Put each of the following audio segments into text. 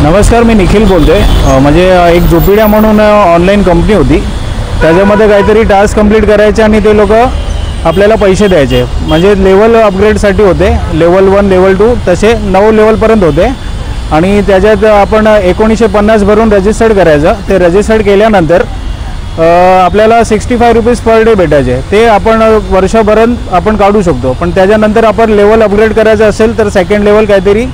नमस्कार, मी निखिल बोलतोय। म्हणजे एक झोपिड्या म्हणून ऑनलाईन कंपनी होती, त्याच्यामध्ये काहीतरी टास्क कंप्लीट करायचे आणि ते लोक आपल्याला पैसे द्यायचे। म्हणजे लेवल अपग्रेडसाठी होते, लेवल 1 लेवल 2 तसे 9 लेवलपर्यंत होते। आणि त्याच्यात आपण 1950 भरून रजिस्टर्ड करायचं। ते रजिस्टर्ड केल्यानंतर आपल्याला 65 रुपीज पर डे भेटायचे। ते आपण वर्षभरात आपण काढू शकतो। पण त्याच्यानंतर आपण लेवल अपग्रेड करायचं असेल तर सेकंड लेवल काहीतरी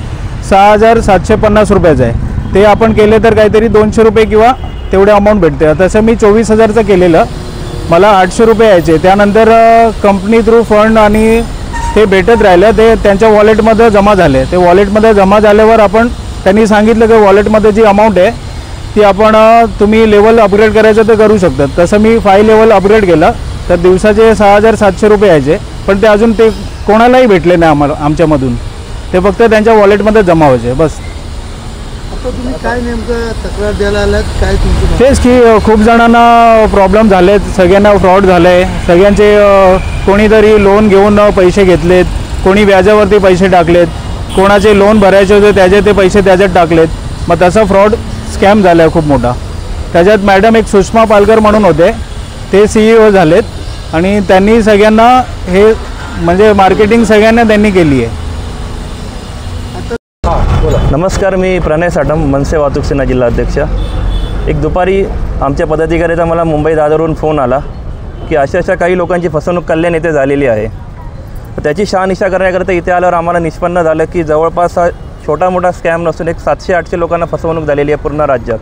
6750 रुपयाचं आहे। ते आपण केले तर काहीतरी 200 रुपये किंवा तेवढे अमाऊंट भेटते। तसं मी 24,000चं केलेलं, मला 800 रुपये यायचे। त्यानंतर कंपनी थ्रू फंड आणि ते भेटत राहिलं, ते त्यांच्या वॉलेटमध्ये जमा झाले। ते वॉलेटमध्ये जमा झाल्यावर आपण त्यांनी सांगितलं की वॉलेटमध्ये जी अमाऊंट आहे ती आपण तुम्ही लेवल अपग्रेड करायचं तर करू शकतात। तसं मी 5 लेवल अपग्रेड केलं तर दिवसाचे 6700 रुपये यायचे। पण ते अजून ते कोणालाही भेटले नाही आम्हाला, आमच्यामधून ते फक्त त्यांच्या वॉलेटमध्ये जमा व्हायचे बस। आता तुम्ही काय नेमकं तक्रार द्यायला आलात, काय तुमचं? तेच की खूप जणांना प्रॉब्लेम झालेत, सगळ्यांना फ्रॉड झालं आहे। सगळ्यांचे कोणीतरी लोन घेऊन पैसे घेतलेत, कोणी व्याजावरती पैसे टाकलेत, कोणाचे लोन भरायचे होते त्याचे ते पैसे त्याच्यात टाकलेत। मग तसा फ्रॉड स्कॅम झाला आहे खूप मोठा। त्याच्यात मॅडम एक सुषमा पालकर म्हणून होते, ते CEO झालेत आणि त्यांनी सगळ्यांना हे म्हणजे मार्केटिंग सगळ्यांना त्यांनी केली आहे। नमस्कार, मी प्रणय साटम, मनसे वाहतूक सेना जिल्हा अध्यक्ष। एक दुपारी आमच्या पदाधिकाऱ्याचा मला मुंबई दादरवरून फोन आला की अशा काही लोकांची फसवणूक कल्याण येथे झालेली आहे। त्याची शहानिशा करण्याकरता इथे आल्यावर आम्हाला निष्पन्न झालं की जवळपास हा छोटा मोठा स्कॅम नसून एक 700-800 लोकांना फसवणूक झालेली आहे पूर्ण राज्यात।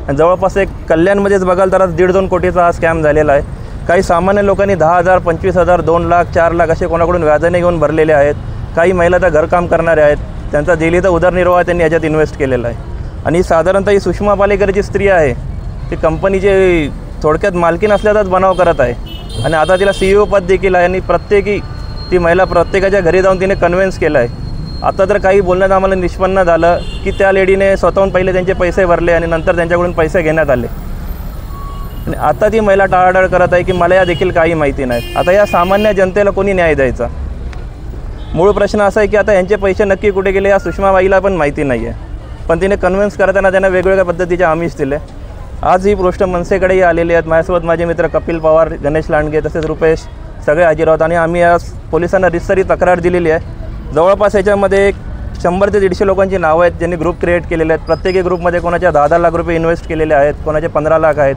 आणि जवळपास एक कल्याणमध्येच बघाल तर 1.5-2 कोटीचा हा स्कॅम झालेला आहे। काही सामान्य लोकांनी 10,000, 25,000, 2 लाख, 4 लाख असे कोणाकडून व्याजाने घेऊन भरलेले आहेत। काही महिला तर घरकाम करणारे आहेत, त्यांचा दिल्लीचा उदरनिर्वाह त्यांनी याच्यात इन्व्हेस्ट केलेला आहे। आणि साधारणतः ही सुषमा पालेकर जी स्त्री आहे ती कंपनीचे थोडक्यात मालकीन असल्याचाच बनाव करत आहे आणि आता तिला CEO पद देखील आहे। आणि ती महिला प्रत्येकाच्या घरी जाऊन तिने कन्व्हिन्स केलं आहे। आता तर काही बोलण्यात आम्हाला निष्पन्न झालं की त्या लेडीने स्वतःहून पहिले त्यांचे पैसे भरले आणि नंतर त्यांच्याकडून पैसे घेण्यात आले। आणि आता ती महिला टाळाटाळ करत आहे की मला या देखील काही माहिती नाही। आता या सामान्य जनतेला कोणी न्याय द्यायचा? मूळ प्रश्न असा आहे की आता यांचे पैसे नक्की कुठे गेले या सुषमाबाईला पण माहिती नाही आहे। पण तिने कन्व्हिन्स करताना त्यांना वेगवेगळ्या पद्धतीचे आमिष दिले। आज ही गोष्ट मनसेकडेही आलेली आहेत। माझ्यासोबत माझे मित्र कपिल पवार, गणेश लांडगे तसेच रुपेश सगळे हजर आहोत आणि आम्ही आज पोलिसांना रितसरी तक्रार दिलेली आहे। जवळपास याच्यामध्ये 100 ते 150 लोकांची नावं आहेत ज्यांनी ग्रुप क्रिएट केलेले आहेत। प्रत्येकी ग्रुपमध्ये कोणाच्या 10-10 लाख रुपये इन्व्हेस्ट केलेले आहेत, कोणाचे 15 लाख आहेत।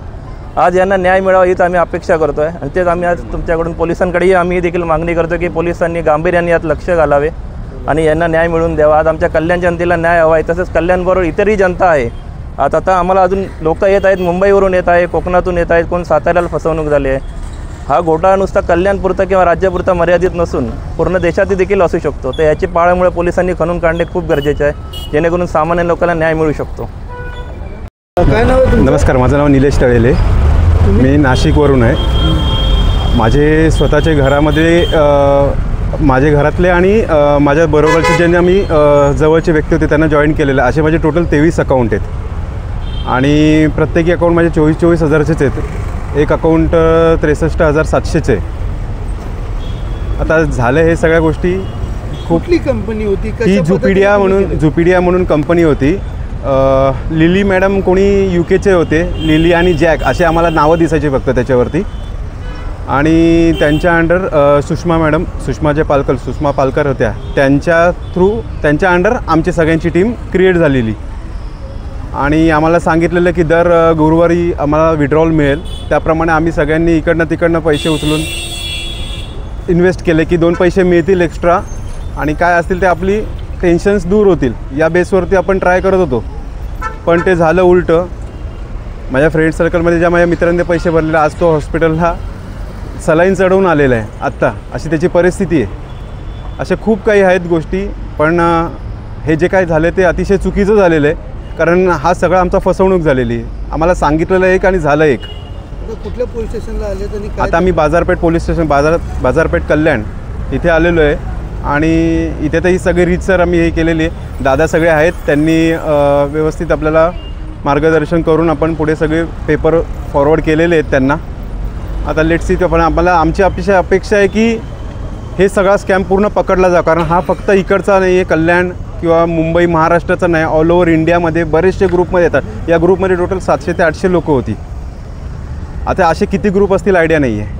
आज यांना न्याय मिळावा हीच आम्ही अपेक्षा करतो आहे आणि तेच आम्ही आज तुमच्याकडून पोलिसांकडेही आम्ही देखील मागणी करतो की पोलिसांनी गांभीर्याने यात लक्ष घालावे आणि यांना न्याय मिळवून द्यावा। आज आमच्या कल्याण जनतेला न्याय हवा आहे, तसंच कल्याणबरोबर इतरही जनता आहे। आता आम्हाला अजून लोक येत आहेत, मुंबईवरून येत आहे, कोकणातून येत आहेत, कोण साताऱ्याला फसवणूक झाली आहे। हा घोटाळा नुसता कल्याणपुरता किंवा राज्यापुरता मर्यादित नसून पूर्ण देशात देखील असू शकतो। तर याची पाळमुळे पोलिसांनी खणून काढणे खूप गरजेचे आहे जेणेकरून सामान्य लोकांना न्याय मिळू शकतो। काय नाव आहे? नमस्कार, माझं नाव निलेश तळेले, मी नाशिकवरून आहे। माझे स्वतःचे घरामध्ये माझे घरातले आणि माझ्या बरोबरचे ज्यांनी आम्ही जवळचे व्यक्ती होते त्यांना जॉईन केलेलं, असे माझे टोटल 23 अकाउंट आहेत आणि प्रत्येकी अकाउंट माझे 24-24 हजाराचेच आहेत। एक अकाउंट 63,700चे आहे। आता झालं हे सगळ्या गोष्टी कुठली कंपनी होती? ही झुपिडिया म्हणून कंपनी होती। लिली मॅडम कोणी UKचे होते, लिली आणि जॅक असे आम्हाला नावं दिसायचे फक्त त्याच्यावरती। आणि त्यांच्या अंडर सुषमा पालकर होत्या, त्यांच्या थ्रू त्यांच्या अंडर आमची सगळ्यांची टीम क्रिएट झालेली। आणि आम्हाला सांगितलेलं की दर गुरुवारी आम्हाला विड्रॉल मिळेल, त्याप्रमाणे आम्ही सगळ्यांनी इकडनं तिकडनं पैसे उचलून इन्व्हेस्ट केले की 2 पैसे मिळतील एक्स्ट्रा आणि काय असतील ते आपली टेन्शन्स दूर होतील या बेसवरती आपण ट्राय करत होतो। पण ते झालं उलटं। माझ्या फ्रेंड सर्कलमध्ये ज्या माझ्या मित्रांनी पैसे भरलेले, आज तो हॉस्पिटलला सलाईन चढवून आलेला आहे आत्ता, अशी त्याची परिस्थिती आहे। अशा खूप काही आहेत गोष्टी, पण हे जे काय झालं ते अतिशय चुकीचं झालेलं आहे, कारण हा सगळा आमचा फसवणूक झालेली आहे। आम्हाला सांगितलेलं एक आणि झालं एक। कुठल्या पोलीस स्टेशनला आले आणि आता आम्ही बाजारपेठ पोलीस स्टेशन बाजारपेठ कल्याण इथे आलेलो आहे आणि इथे तर ही सगळी रीतसर आम्ही हे केलेली आहे। दादा सगळे आहेत, त्यांनी व्यवस्थित आपल्याला मार्गदर्शन करून आपण पुढे सगळे पेपर फॉरवर्ड केलेले आहेत त्यांना। आता लेट्स सी, पण आमची अपेक्षा आहे की हे सगळा स्कॅम पूर्ण पकडला जावा, कारण हा फक्त इकडचा नाही आहे, कल्याण किंवा मुंबई महाराष्ट्राचं नाही, ऑल ओव्हर इंडियामध्ये बरेचसे ग्रुपमध्ये येतात. या ग्रुपमध्ये टोटल 700 ते 800 लोकं होती. आता असे किती ग्रुप असतील आयडिया नाही आहे.